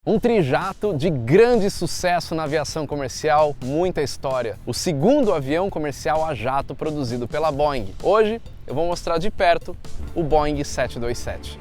Um trijato de grande sucesso na aviação comercial, muita história. O segundo avião comercial a jato produzido pela Boeing. Hoje eu vou mostrar de perto o Boeing 727.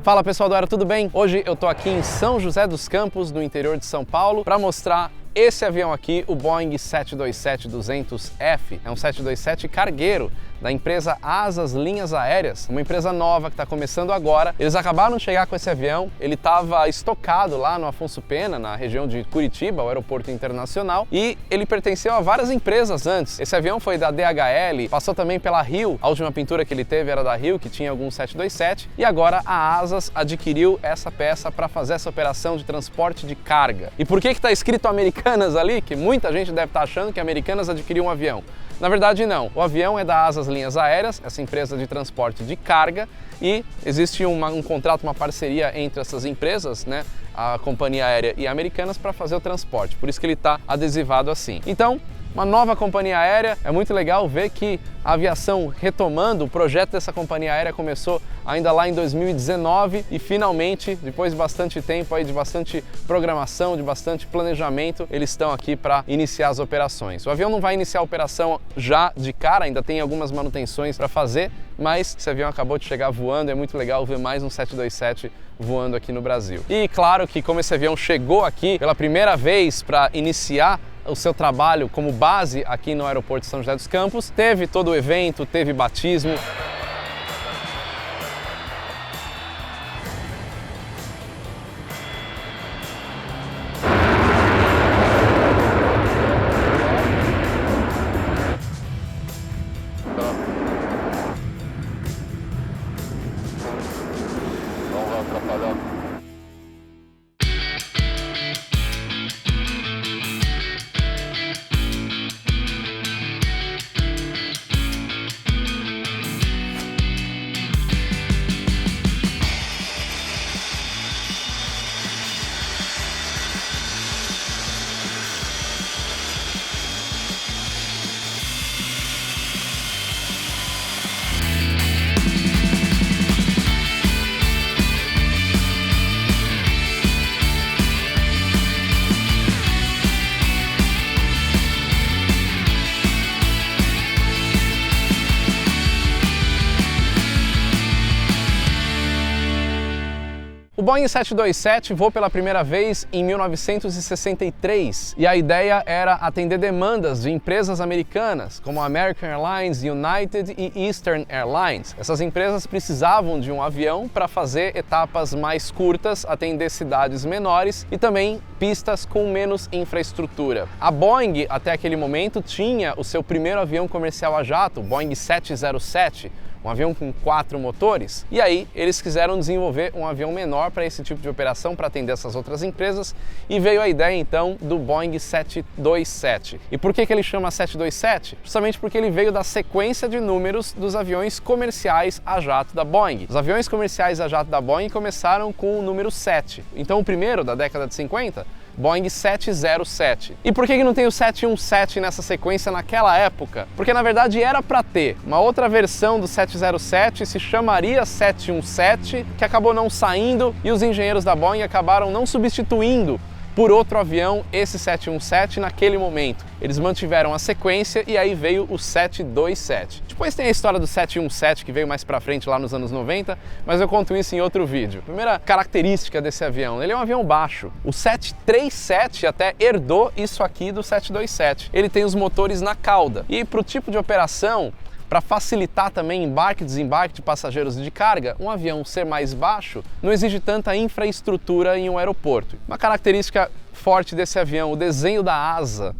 Fala pessoal do Aero, tudo bem? Hoje eu tô aqui em São José dos Campos, no interior de São Paulo, para mostrar esse avião aqui, o Boeing 727-200F. É um 727 cargueiro da empresa Asas Linhas Aéreas, uma empresa nova que está começando agora. Eles acabaram de chegar com esse avião, ele estava estocado lá no Afonso Pena, na região de Curitiba, o aeroporto internacional, e ele pertenceu a várias empresas antes. Esse avião foi da DHL, passou também pela Rio, a última pintura que ele teve era da Rio, que tinha alguns 727, e agora a Asas adquiriu essa peça para fazer essa operação de transporte de carga. E por que está escrito Americanas ali? Que muita gente deve estar achando que a Americanas adquiriu um avião. Na verdade não, o avião é da Asas Linhas Aéreas, essa empresa de transporte de carga, e existe um contrato, uma parceria entre essas empresas, né, a companhia aérea e a Americanas, para fazer o transporte, por isso que ele está adesivado assim. Então, uma nova companhia aérea, é muito legal ver que a aviação retomando, o projeto dessa companhia aérea começou ainda lá em 2019 e finalmente, depois de bastante tempo aí, de bastante programação, de bastante planejamento, eles estão aqui para iniciar as operações. O avião não vai iniciar a operação já de cara, ainda tem algumas manutenções para fazer, mas esse avião acabou de chegar voando, é muito legal ver mais um 727 voando aqui no Brasil. E claro que como esse avião chegou aqui pela primeira vez para iniciar o seu trabalho como base aqui no aeroporto de São José dos Campos, teve todo o evento, teve batismo. Não vai atrapalhar. O Boeing 727 voou pela primeira vez em 1963 e a ideia era atender demandas de empresas americanas como American Airlines, United e Eastern Airlines. Essas empresas precisavam de um avião para fazer etapas mais curtas, atender cidades menores e também pistas com menos infraestrutura. A Boeing, até aquele momento, tinha o seu primeiro avião comercial a jato, o Boeing 707, um avião com 4 motores, e aí eles quiseram desenvolver um avião menor para esse tipo de operação, para atender essas outras empresas, e veio a ideia então do Boeing 727. E por que ele chama 727? Justamente porque ele veio da sequência de números dos aviões comerciais a jato da Boeing. Os aviões comerciais a jato da Boeing começaram com o número 7. Então o primeiro, da década de 50, Boeing 707. E por que não tem o 717 nessa sequência naquela época? Porque na verdade era para ter uma outra versão do 707, se chamaria 717, que acabou não saindo e os engenheiros da Boeing acabaram não substituindo por outro avião esse 717 naquele momento. Eles mantiveram a sequência e aí veio o 727. Depois tem a história do 717 que veio mais pra frente lá nos anos 90, mas eu conto isso em outro vídeo. Primeira característica desse avião, ele é um avião baixo. O 737 até herdou isso aqui do 727. Ele tem os motores na cauda e para o tipo de operação, para facilitar também embarque e desembarque de passageiros de carga, um avião ser mais baixo não exige tanta infraestrutura em um aeroporto. Uma característica forte desse avião, o desenho da asa.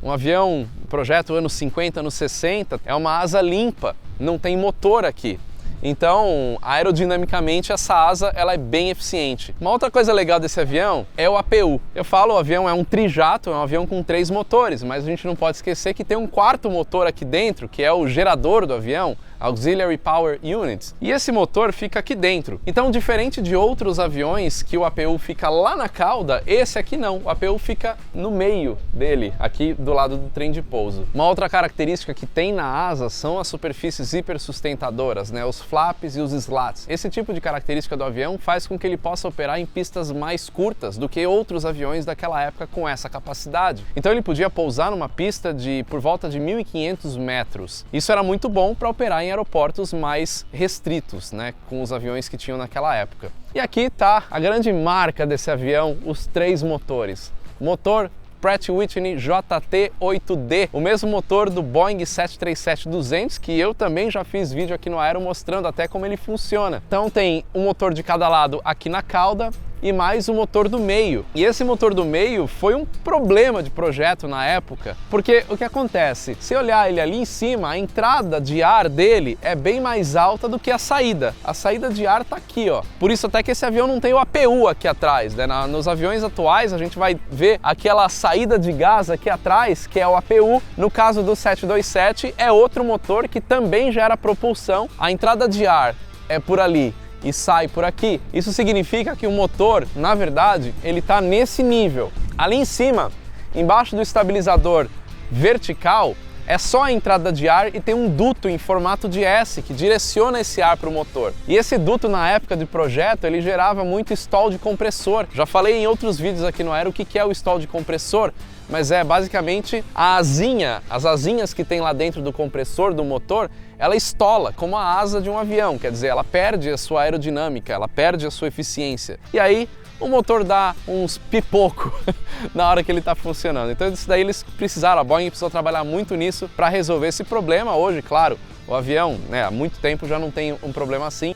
Um avião, projeto anos 50, anos 60, é uma asa limpa, não tem motor aqui. Então, aerodinamicamente, essa asa ela é bem eficiente. Uma outra coisa legal desse avião é o APU. Eu falo, o avião é um trijato, é um avião com 3 motores, mas a gente não pode esquecer que tem um quarto motor aqui dentro, que é o gerador do avião, Auxiliary Power Unit, e esse motor fica aqui dentro. Então, diferente de outros aviões que o APU fica lá na cauda, esse aqui não, o APU fica no meio dele, aqui do lado do trem de pouso. Uma outra característica que tem na asa são as superfícies hipersustentadoras, né, os flaps e os slats. Esse tipo de característica do avião faz com que ele possa operar em pistas mais curtas do que outros aviões daquela época com essa capacidade. Então ele podia pousar numa pista de por volta de 1.500 metros. Isso era muito bom para operar em aeroportos mais restritos, né, com os aviões que tinham naquela época. E aqui está a grande marca desse avião, os 3 motores. Motor Pratt & Whitney JT8D, o mesmo motor do Boeing 737-200, que eu também já fiz vídeo aqui no Aero mostrando até como ele funciona. Então tem um motor de cada lado aqui na cauda e mais o motor do meio. E esse motor do meio foi um problema de projeto na época, porque o que acontece? Se olhar ele ali em cima, a entrada de ar dele é bem mais alta do que a saída. A saída de ar tá aqui, ó. Por isso até que esse avião não tem o APU aqui atrás, né? Nos aviões atuais a gente vai ver aquela saída de gás aqui atrás, que é o APU. No caso do 727 é outro motor que também gera propulsão. A entrada de ar é por ali e sai por aqui. Isso significa que o motor, na verdade, ele está nesse nível. Ali em cima, embaixo do estabilizador vertical, é só a entrada de ar e tem um duto em formato de S que direciona esse ar para o motor. E esse duto, na época de projeto, ele gerava muito stall de compressor. Já falei em outros vídeos aqui no Aero o que é o stall de compressor, mas é basicamente a asinha, as asinhas que tem lá dentro do compressor do motor, ela estola como a asa de um avião, quer dizer, ela perde a sua aerodinâmica, ela perde a sua eficiência. E aí o motor dá uns pipoco na hora que ele está funcionando. Então isso daí eles precisaram, a Boeing precisou trabalhar muito nisso para resolver esse problema. Hoje, claro, o avião, né, há muito tempo já não tem um problema assim.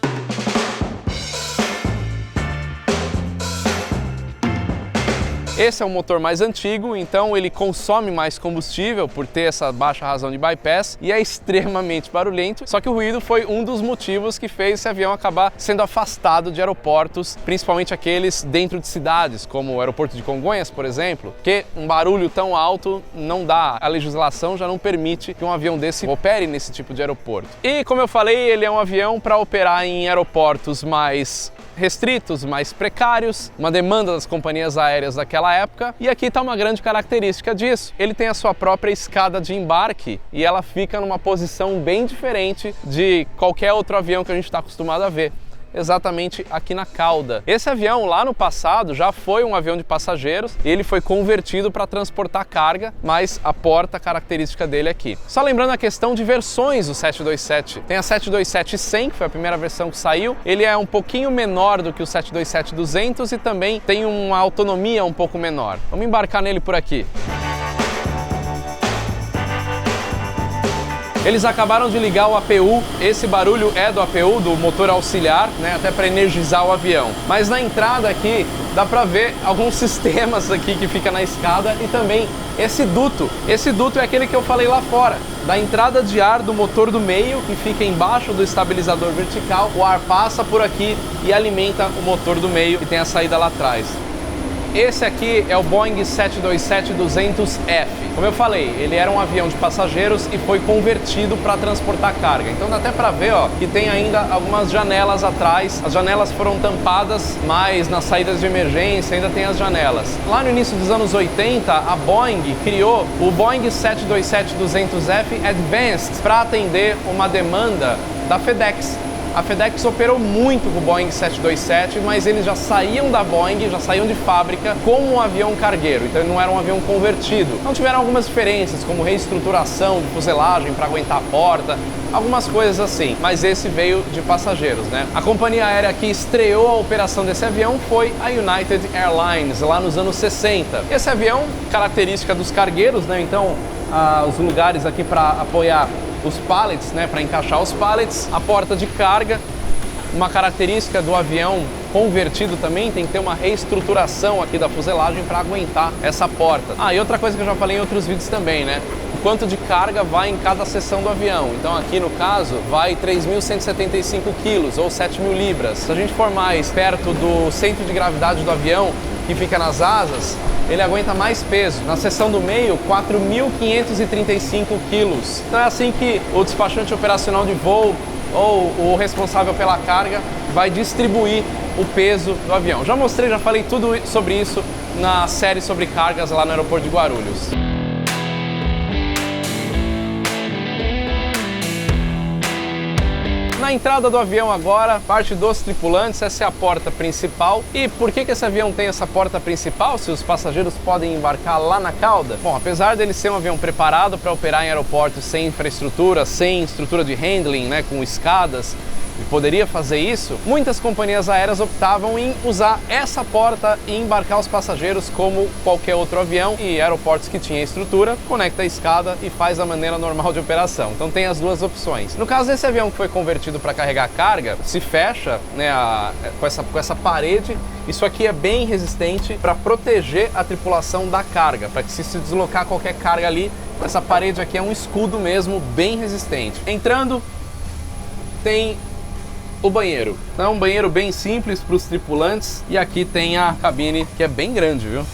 Esse é um motor mais antigo, então ele consome mais combustível por ter essa baixa razão de bypass e é extremamente barulhento. Só que o ruído foi um dos motivos que fez esse avião acabar sendo afastado de aeroportos, principalmente aqueles dentro de cidades, como o aeroporto de Congonhas, por exemplo, que um barulho tão alto não dá, a legislação já não permite que um avião desse opere nesse tipo de aeroporto. E como eu falei, ele é um avião para operar em aeroportos mais restritos, mais precários, uma demanda das companhias aéreas daquela época. E aqui está uma grande característica disso. Ele tem a sua própria escada de embarque e ela fica numa posição bem diferente de qualquer outro avião que a gente está acostumado a ver. Exatamente aqui na cauda. Esse avião lá no passado já foi um avião de passageiros e ele foi convertido para transportar carga, mas a porta característica dele é aqui. Só lembrando a questão de versões do 727. Tem a 727-100, que foi a primeira versão que saiu. Ele é um pouquinho menor do que o 727-200 e também tem uma autonomia um pouco menor. Vamos embarcar nele por aqui. Eles acabaram de ligar o APU, esse barulho é do APU, do motor auxiliar, né, até para energizar o avião. Mas na entrada aqui dá para ver alguns sistemas aqui que fica na escada e também esse duto. Esse duto é aquele que eu falei lá fora, da entrada de ar do motor do meio, que fica embaixo do estabilizador vertical. O ar passa por aqui e alimenta o motor do meio e tem a saída lá atrás. Esse aqui é o Boeing 727-200F. Como eu falei, ele era um avião de passageiros e foi convertido para transportar carga. Então dá até para ver, ó, que tem ainda algumas janelas atrás. As janelas foram tampadas, mas nas saídas de emergência ainda tem as janelas. Lá no início dos anos 80, a Boeing criou o Boeing 727-200F Advanced para atender uma demanda da FedEx. A FedEx operou muito com o Boeing 727, mas eles já saíam da Boeing, já saíam de fábrica como um avião cargueiro, então ele não era um avião convertido. Então tiveram algumas diferenças, como reestruturação de fuselagem para aguentar a porta, algumas coisas assim, mas esse veio de passageiros, né? A companhia aérea que estreou a operação desse avião foi a United Airlines, lá nos anos 60. Esse avião, característica dos cargueiros, né? Então, os lugares aqui para apoiar os pallets, né, para encaixar os pallets, a porta de carga. Uma característica do avião convertido também tem que ter uma reestruturação aqui da fuselagem para aguentar essa porta. E outra coisa que eu já falei em outros vídeos também, né? O quanto de carga vai em cada seção do avião. Então aqui no caso vai 3.175 quilos ou 7.000 libras. Se a gente for mais perto do centro de gravidade do avião, que fica nas asas, ele aguenta mais peso. Na seção do meio, 4.535 quilos. Então é assim que o despachante operacional de voo ou o responsável pela carga vai distribuir o peso do avião. Já mostrei, já falei tudo sobre isso na série sobre cargas lá no aeroporto de Guarulhos. Na Na entrada do avião agora, parte dos tripulantes, essa é a porta principal. E por que esse avião tem essa porta principal, se os passageiros podem embarcar lá na cauda? Bom, apesar dele ser um avião preparado para operar em aeroportos sem infraestrutura, sem estrutura de handling, né, com escadas, e poderia fazer isso, muitas companhias aéreas optavam em usar essa porta e embarcar os passageiros como qualquer outro avião, e aeroportos que tinham estrutura, conecta a escada e faz da maneira normal de operação. Então tem as duas opções. No caso desse avião que foi convertido para carregar carga, se fecha, né, com essa parede. Isso aqui é bem resistente para proteger a tripulação da carga, para que se deslocar qualquer carga ali, essa parede aqui é um escudo mesmo, bem resistente. Entrando, tem o banheiro. Então é um banheiro bem simples para os tripulantes, e aqui tem a cabine, que é bem grande, viu?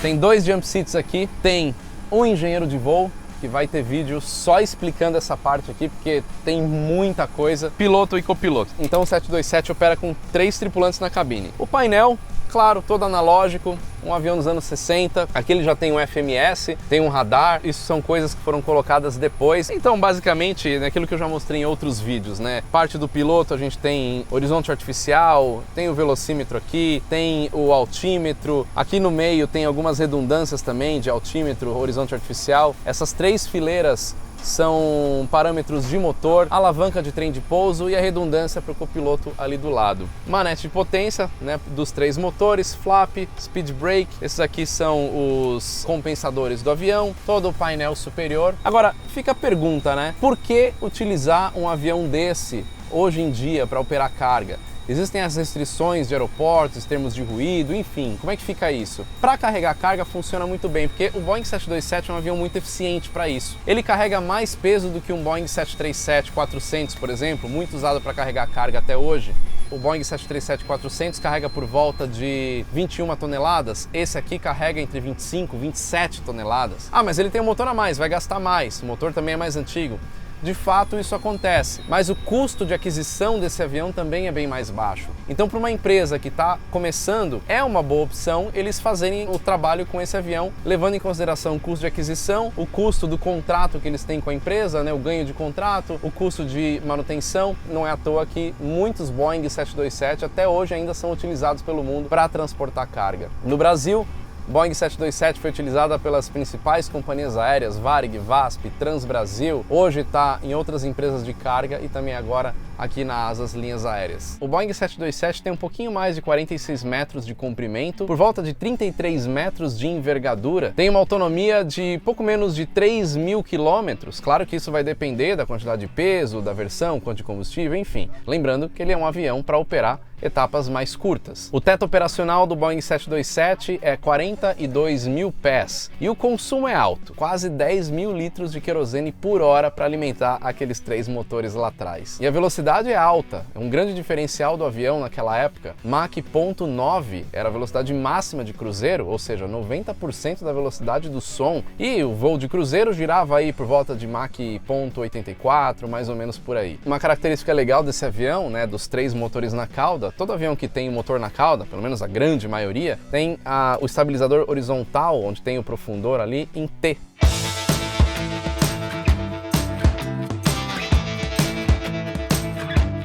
Tem 2 jump seats aqui, tem um engenheiro de voo, que vai ter vídeo só explicando essa parte aqui, porque tem muita coisa, piloto e copiloto. Então o 727 opera com 3 tripulantes na cabine. O painel, claro, todo analógico, um avião dos anos 60, aqui ele já tem um FMS, tem um radar, isso são coisas que foram colocadas depois. Então, basicamente, naquilo que eu já mostrei em outros vídeos, né? Parte do piloto a gente tem horizonte artificial, tem o velocímetro aqui, tem o altímetro, aqui no meio tem algumas redundâncias também de altímetro, horizonte artificial. Essas 3 fileiras são parâmetros de motor, alavanca de trem de pouso e a redundância para o copiloto ali do lado. Manete de potência, né, dos 3 motores, flap, speed brake, esses aqui são os compensadores do avião, todo o painel superior. Agora, fica a pergunta, né? Por que utilizar um avião desse hoje em dia para operar carga? Existem as restrições de aeroportos, termos de ruído, enfim, como é que fica isso? Para carregar carga funciona muito bem, porque o Boeing 727 é um avião muito eficiente para isso. Ele carrega mais peso do que um Boeing 737-400, por exemplo, muito usado para carregar carga até hoje. O Boeing 737-400 carrega por volta de 21 toneladas, esse aqui carrega entre 25 e 27 toneladas. Ah, mas ele tem um motor a mais, vai gastar mais, o motor também é mais antigo. De fato, isso acontece, mas o custo de aquisição desse avião também é bem mais baixo. Então, para uma empresa que está começando, é uma boa opção eles fazerem o trabalho com esse avião, levando em consideração o custo de aquisição, o custo do contrato que eles têm com a empresa, né, o ganho de contrato, o custo de manutenção. Não é à toa que muitos Boeing 727 até hoje ainda são utilizados pelo mundo para transportar carga. No Brasil, Boeing 727 foi utilizada pelas principais companhias aéreas, Varig, VASP, Transbrasil, hoje está em outras empresas de carga e também agora aqui na Asas Linhas Aéreas. O Boeing 727 tem um pouquinho mais de 46 metros de comprimento, por volta de 33 metros de envergadura, tem uma autonomia de pouco menos de 3.000 quilômetros. Claro que isso vai depender da quantidade de peso, da versão, quanto de combustível, enfim. Lembrando que ele é um avião para operar etapas mais curtas. O teto operacional do Boeing 727 é 42 mil pés e o consumo é alto, quase 10 mil litros de querosene por hora para alimentar aqueles 3 motores lá atrás. E a velocidade é alta, é um grande diferencial do avião naquela época. Mach 0.9 era a velocidade máxima de cruzeiro, ou seja, 90% da velocidade do som, e o voo de cruzeiro girava aí por volta de Mach 0.84, mais ou menos por aí. Uma característica legal desse avião, né, dos 3 motores na cauda, todo avião que tem um motor na cauda, pelo menos a grande maioria, tem o estabilizador horizontal, onde tem o profundor ali, em T.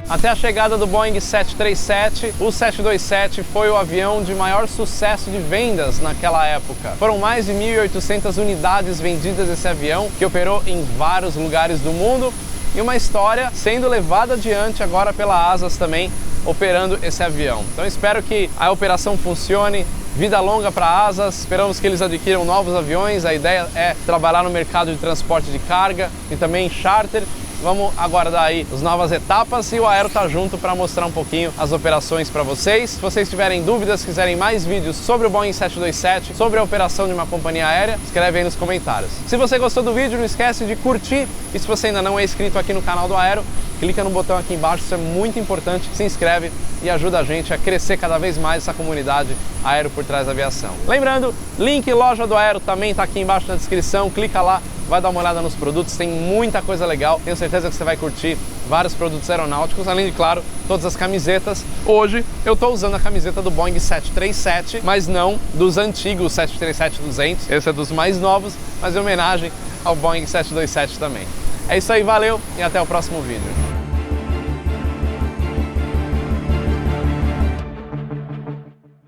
Até a chegada do Boeing 737, o 727 foi o avião de maior sucesso de vendas naquela época. Foram mais de 1.800 unidades vendidas desse avião, que operou em vários lugares do mundo, e uma história sendo levada adiante agora pela Asas também, operando esse avião. Então espero que a operação funcione, vida longa para a Asas, esperamos que eles adquiram novos aviões, a ideia é trabalhar no mercado de transporte de carga e também charter. Vamos aguardar aí as novas etapas e o Aero tá junto para mostrar um pouquinho as operações para vocês. Se vocês tiverem dúvidas, quiserem mais vídeos sobre o Boeing 727, sobre a operação de uma companhia aérea, escreve aí nos comentários. Se você gostou do vídeo, não esquece de curtir, e se você ainda não é inscrito aqui no canal do Aero, clica no botão aqui embaixo, isso é muito importante, se inscreve e ajuda a gente a crescer cada vez mais essa comunidade aero por trás da aviação. Lembrando, link loja do Aero também está aqui embaixo na descrição, clica lá, vai dar uma olhada nos produtos, tem muita coisa legal, tenho certeza que você vai curtir vários produtos aeronáuticos, além de, claro, todas as camisetas. Hoje eu estou usando a camiseta do Boeing 737, mas não dos antigos 737-200, esse é dos mais novos, mas em homenagem ao Boeing 727 também. É isso aí, valeu e até o próximo vídeo.